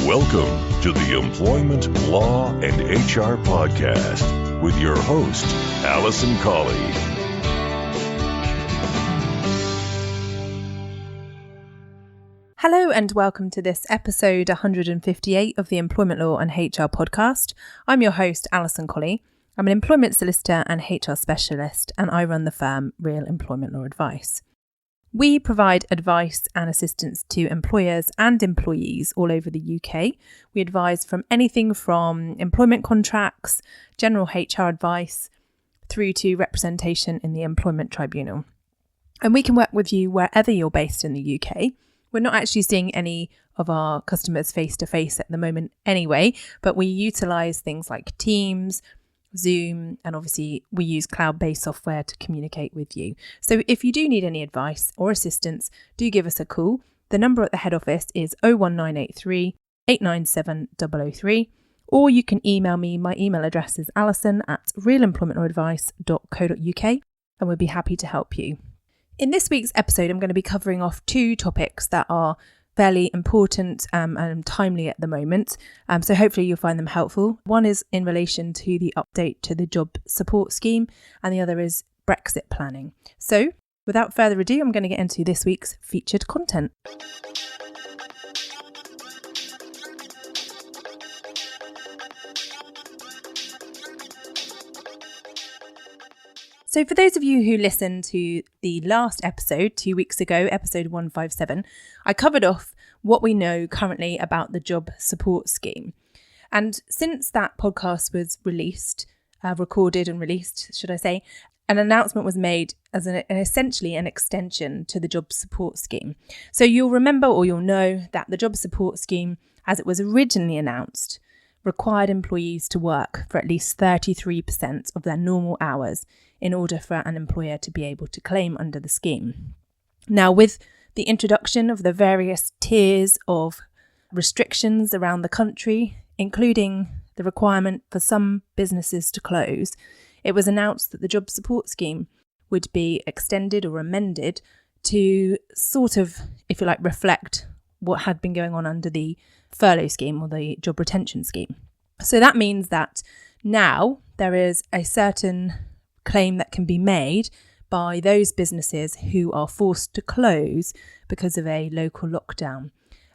Welcome to the Employment Law and HR Podcast with your host, Alison Colley. Hello and welcome to this episode 158 of the Employment Law and HR Podcast. I'm your host, Alison Colley. I'm an employment solicitor and HR specialist, and I run the firm Real Employment Law Advice. We provide advice and assistance to employers and employees all over the UK. We advise from anything from employment contracts, general HR advice, through to representation in the Employment Tribunal. And we can work with you wherever you're based in the UK. We're not actually seeing any of our customers face-to-face at the moment anyway, but we utilise things like Teams, Zoom, and obviously we use cloud-based software to communicate with you. So if you do need any advice or assistance, do give us a call. The number at the head office is 01983 897 003, or you can email me. My email address is alison@realemploymentlawsadvice.co.uk, and we'll be happy to help you. In this week's episode, I'm going to be covering off two topics that are fairly important and timely at the moment. So hopefully you'll find them helpful. One is in relation to the update to the job support scheme, and the other is Brexit planning. So without further ado, I'm going to get into this week's featured content. So for those of you who listened to the last episode 2 weeks ago, episode 157, I covered off what we know currently about the job support scheme. And since that podcast was recorded and released, should I say, an announcement was made as essentially an extension to the job support scheme. So you'll remember or you'll know that the job support scheme, as it was originally announced, required employees to work for at least 33% of their normal hours in order for an employer to be able to claim under the scheme. Now, with the introduction of the various tiers of restrictions around the country, including the requirement for some businesses to close, it was announced that the job support scheme would be extended or amended to sort of, if you like, reflect what had been going on under the furlough scheme or the job retention scheme. So that means that now there is a certain claim that can be made by those businesses who are forced to close because of a local lockdown.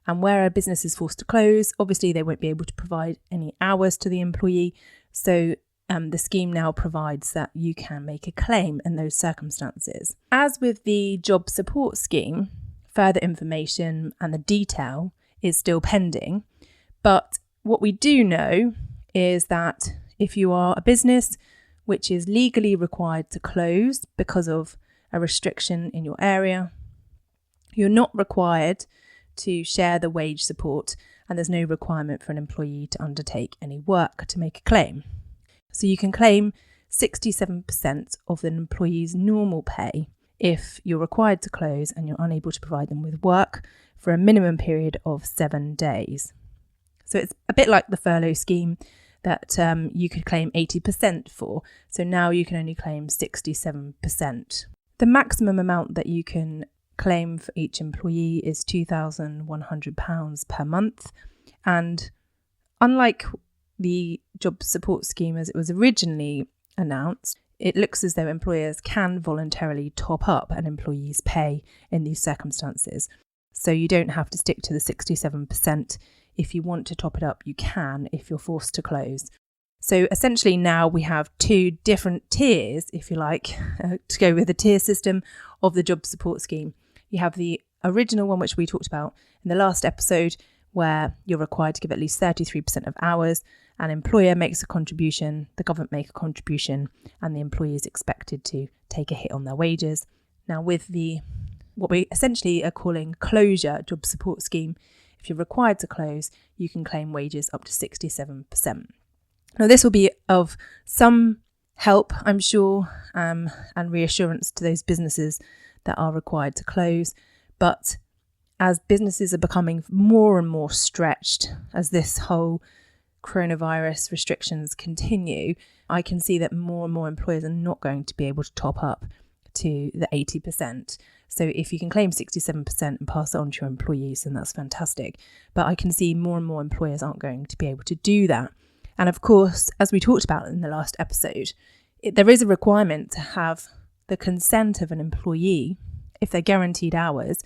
And where a business is forced to close, obviously they won't be able to provide any hours to the employee. So the scheme now provides that you can make a claim in those circumstances. As with the job support scheme, further information and the detail is still pending. But what we do know is that if you are a business which is legally required to close because of a restriction in your area, you're not required to share the wage support, and there's no requirement for an employee to undertake any work to make a claim. So you can claim 67% of an employee's normal pay if you're required to close and you're unable to provide them with work for a minimum period of 7 days. So it's a bit like the furlough scheme that you could claim 80% for. So now you can only claim 67%. The maximum amount that you can claim for each employee is £2,100 per month. And unlike the job support scheme as it was originally announced, it looks as though employers can voluntarily top up an employee's pay in these circumstances. So you don't have to stick to the 67%. If you want to top it up, you can if you're forced to close. So essentially now we have two different tiers, if you like, to go with the tier system of the job support scheme. You have the original one, which we talked about in the last episode, where you're required to give at least 33% of hours. An employer makes a contribution, the government make a contribution, and the employee is expected to take a hit on their wages. Now with the what we essentially are calling closure job support scheme, if you're required to close, you can claim wages up to 67%. Now, this will be of some help, I'm sure, and reassurance to those businesses that are required to close. But as businesses are becoming more and more stretched, as this whole coronavirus restrictions continue, I can see that more and more employers are not going to be able to top up to the 80%. So if you can claim 67% and pass it on to your employees, then that's fantastic. But I can see more and more employers aren't going to be able to do that. And of course, as we talked about in the last episode, there is a requirement to have the consent of an employee, if they're guaranteed hours,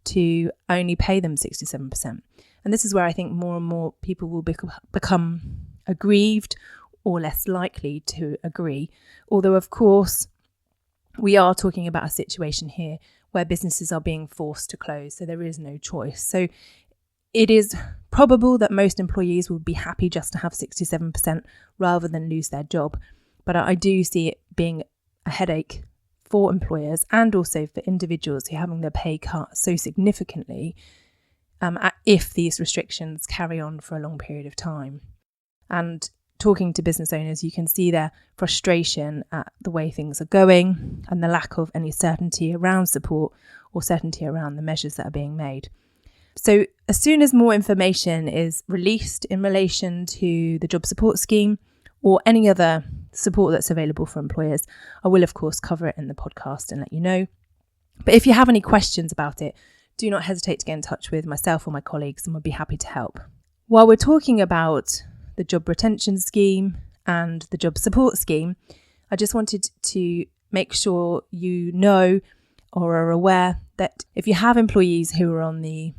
to only pay them 67%. And this is where I think more and more people will become aggrieved or less likely to agree. Although, of course, we are talking about a situation here where businesses are being forced to close, so there is no choice. So it is probable that most employees would be happy just to have 67% rather than lose their job. But I do see it being a headache for employers and also for individuals who are having their pay cut so significantly if these restrictions carry on for a long period of time. And talking to business owners, you can see their frustration at the way things are going and the lack of any certainty around support or certainty around the measures that are being made. So as soon as more information is released in relation to the job support scheme or any other support that's available for employers, I will of course cover it in the podcast and let you know. But if you have any questions about it, do not hesitate to get in touch with myself or my colleagues and we'll be happy to help. While we're talking about the job retention scheme and the job support scheme, I just wanted to make sure you know or are aware that if you have employees who are on the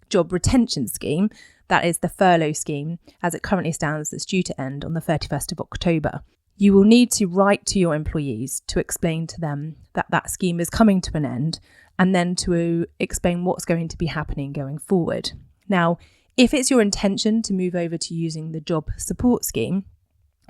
job retention scheme, that is the furlough scheme as it currently stands, that's due to end on the 31st of October, you will need to write to your employees to explain to them that that scheme is coming to an end and then to explain what's going to be happening going forward. Now, if it's your intention to move over to using the job support scheme,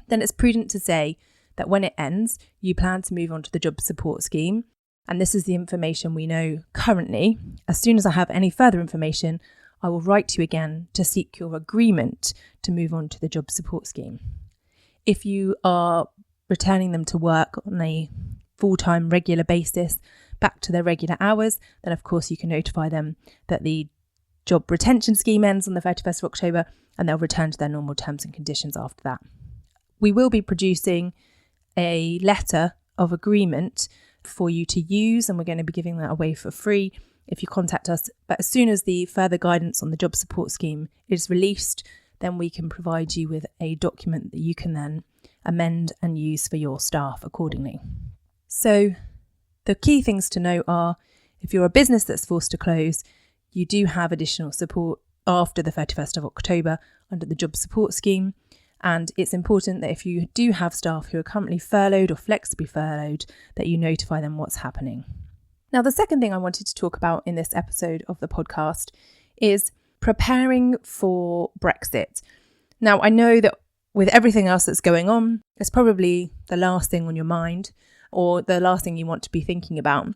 then it's prudent to say that when it ends, you plan to move on to the job support scheme. And this is the information we know currently. As soon as I have any further information, I will write to you again to seek your agreement to move on to the job support scheme. If you are returning them to work on a full-time regular basis, back to their regular hours, then of course you can notify them that the job retention scheme ends on the 31st of October and they'll return to their normal terms and conditions after that. We will be producing a letter of agreement for you to use and we're going to be giving that away for free if you contact us. But as soon as the further guidance on the job support scheme is released, then we can provide you with a document that you can then amend and use for your staff accordingly. So the key things to know are, if you're a business that's forced to close, you do have additional support after the 31st of October under the job support scheme. And it's important that if you do have staff who are currently furloughed or flexibly furloughed, that you notify them what's happening. Now, the second thing I wanted to talk about in this episode of the podcast is preparing for Brexit. Now, I know that with everything else that's going on, it's probably the last thing on your mind or the last thing you want to be thinking about.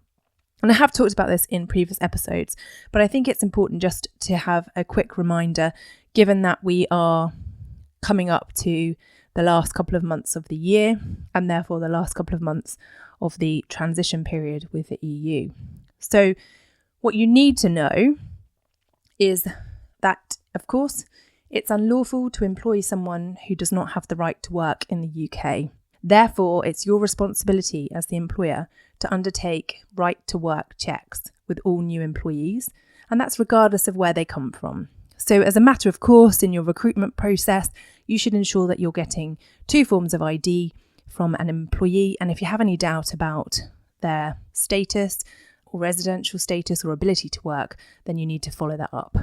And I have talked about this in previous episodes, but I think it's important just to have a quick reminder, given that we are coming up to the last couple of months of the year and therefore the last couple of months of the transition period with the EU. So what you need to know is that, of course, it's unlawful to employ someone who does not have the right to work in the UK. Therefore, it's your responsibility as the employer to undertake right to work checks with all new employees, and that's regardless of where they come from. So as a matter of course, in your recruitment process, you should ensure that you're getting 2 forms of ID from an employee, and if you have any doubt about their status or residential status or ability to work, then you need to follow that up.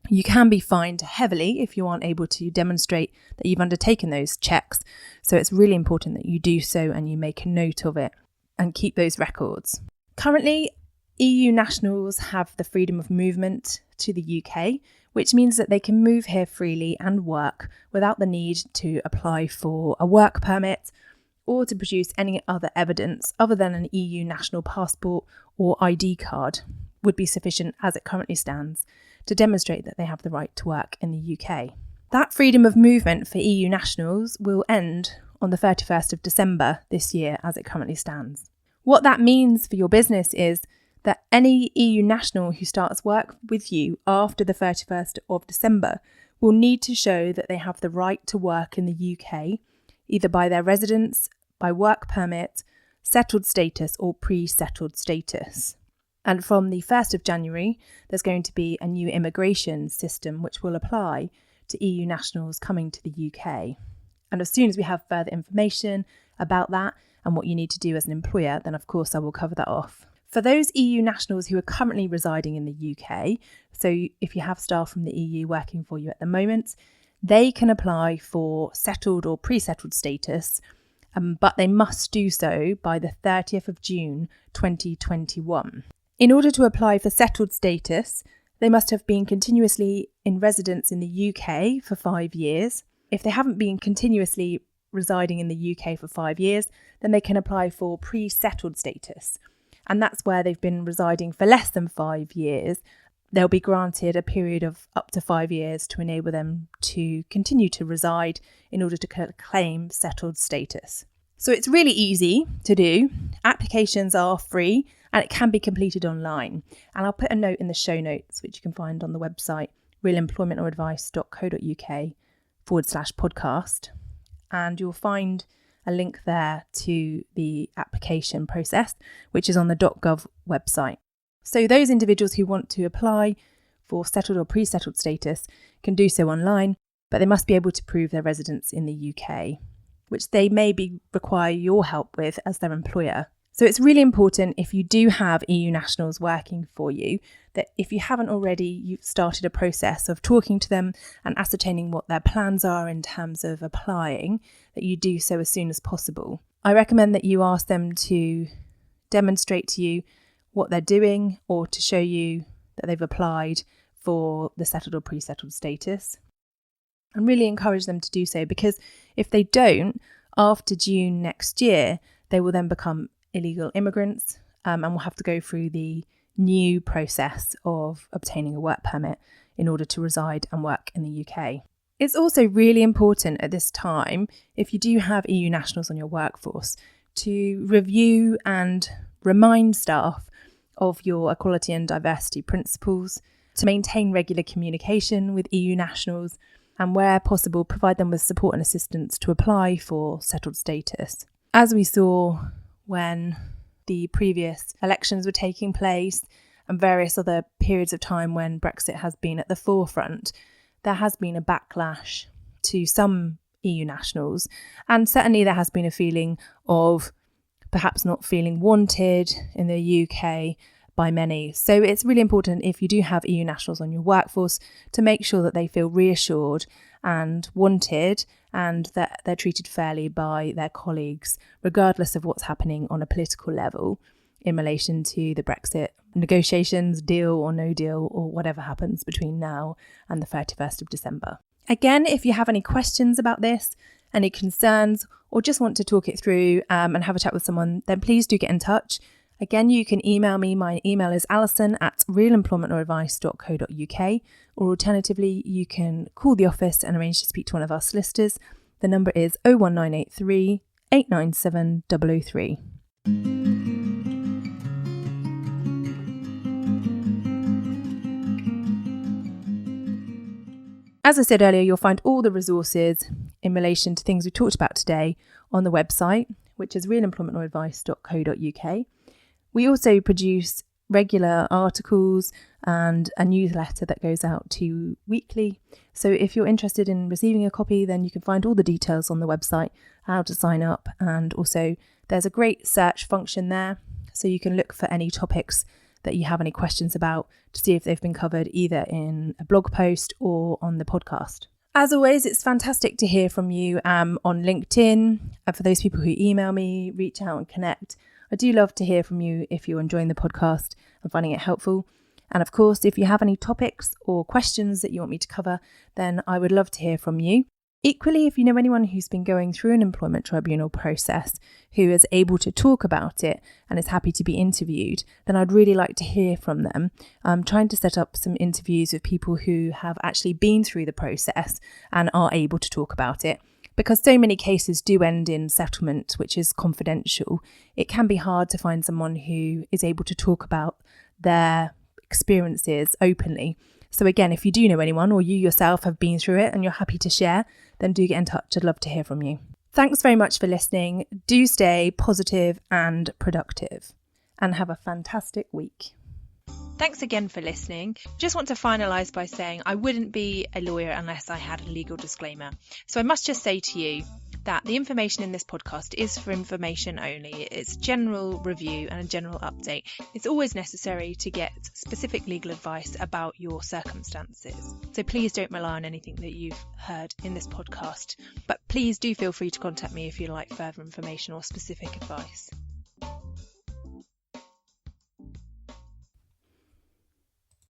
You can be fined heavily if you aren't able to demonstrate that you've undertaken those checks. So it's really important that you do so and you make a note of it and keep those records. Currently, EU nationals have the freedom of movement to the UK, which means that they can move here freely and work without the need to apply for a work permit or to produce any other evidence other than an EU national passport or ID card would be sufficient as it currently stands to demonstrate that they have the right to work in the UK. That freedom of movement for EU nationals will end on the 31st of December this year as it currently stands. What that means for your business is that any EU national who starts work with you after the 31st of December will need to show that they have the right to work in the UK, either by their residence, by work permit, settled status or pre-settled status. And from the 1st of January, there's going to be a new immigration system which will apply to EU nationals coming to the UK. And as soon as we have further information about that and what you need to do as an employer, then of course I will cover that off. For those EU nationals who are currently residing in the UK, so if you have staff from the EU working for you at the moment, they can apply for settled or pre-settled status, but they must do so by the 30th of June 2021. In order to apply for settled status, they must have been continuously in residence in the UK for 5 years. If they haven't been continuously residing in the UK for 5 years, then they can apply for pre-settled status. And that's where they've been residing for less than 5 years. They'll be granted a period of up to 5 years to enable them to continue to reside in order to claim settled status. So it's really easy to do. Applications are free and it can be completed online. And I'll put a note in the show notes, which you can find on the website, realemploymentoradvice.co.uk/podcast. And you'll find a link there to the application process, which is on the .gov website. So those individuals who want to apply for settled or pre-settled status can do so online, but they must be able to prove their residence in the UK, which they may require your help with as their employer. So it's really important, if you do have EU nationals working for you, that if you haven't already, you've started a process of talking to them and ascertaining what their plans are in terms of applying, that you do so as soon as possible. I recommend that you ask them to demonstrate to you what they're doing or to show you that they've applied for the settled or pre-settled status, and really encourage them to do so, because if they don't, after June next year, they will then become illegal immigrants and will have to go through the new process of obtaining a work permit in order to reside and work in the UK. It's also really important at this time, if you do have EU nationals on your workforce, to review and remind staff of your equality and diversity principles, to maintain regular communication with EU nationals, and where possible, provide them with support and assistance to apply for settled status. As we saw when the previous elections were taking place and various other periods of time when Brexit has been at the forefront, there has been a backlash to some EU nationals, and certainly there has been a feeling of perhaps not feeling wanted in the UK by many. So it's really important, if you do have EU nationals on your workforce, to make sure that they feel reassured and wanted and that they're treated fairly by their colleagues, regardless of what's happening on a political level in relation to the Brexit negotiations, deal or no deal, or whatever happens between now and the 31st of December. Again, if you have any questions about this, any concerns, or just want to talk it through and have a chat with someone, then please do get in touch. Again, you can email me. My email is alison@realemploymentoradvice.co.uk, or alternatively, you can call the office and arrange to speak to one of our solicitors. The number is 01983 897 003. As I said earlier, you'll find all the resources in relation to things we talked about today on the website, which is realemploymentoradvice.co.uk. We also produce regular articles and a newsletter that goes out to you weekly. So if you're interested in receiving a copy, then you can find all the details on the website, how to sign up. And also there's a great search function there, so you can look for any topics that you have any questions about to see if they've been covered either in a blog post or on the podcast. As always, it's fantastic to hear from you on LinkedIn. And for those people who email me, reach out and connect, I do love to hear from you if you're enjoying the podcast and finding it helpful. And of course, if you have any topics or questions that you want me to cover, then I would love to hear from you. Equally, if you know anyone who's been going through an employment tribunal process who is able to talk about it and is happy to be interviewed, then I'd really like to hear from them. I'm trying to set up some interviews with people who have actually been through the process and are able to talk about it. Because so many cases do end in settlement, which is confidential, it can be hard to find someone who is able to talk about their experiences openly. So again, if you do know anyone or you yourself have been through it and you're happy to share, then do get in touch. I'd love to hear from you. Thanks very much for listening. Do stay positive and productive, and have a fantastic week. Thanks again for listening. Just want to finalise by saying I wouldn't be a lawyer unless I had a legal disclaimer. So I must just say to you that the information in this podcast is for information only. It's general review and a general update. It's always necessary to get specific legal advice about your circumstances. So please don't rely on anything that you've heard in this podcast. But please do feel free to contact me if you'd like further information or specific advice.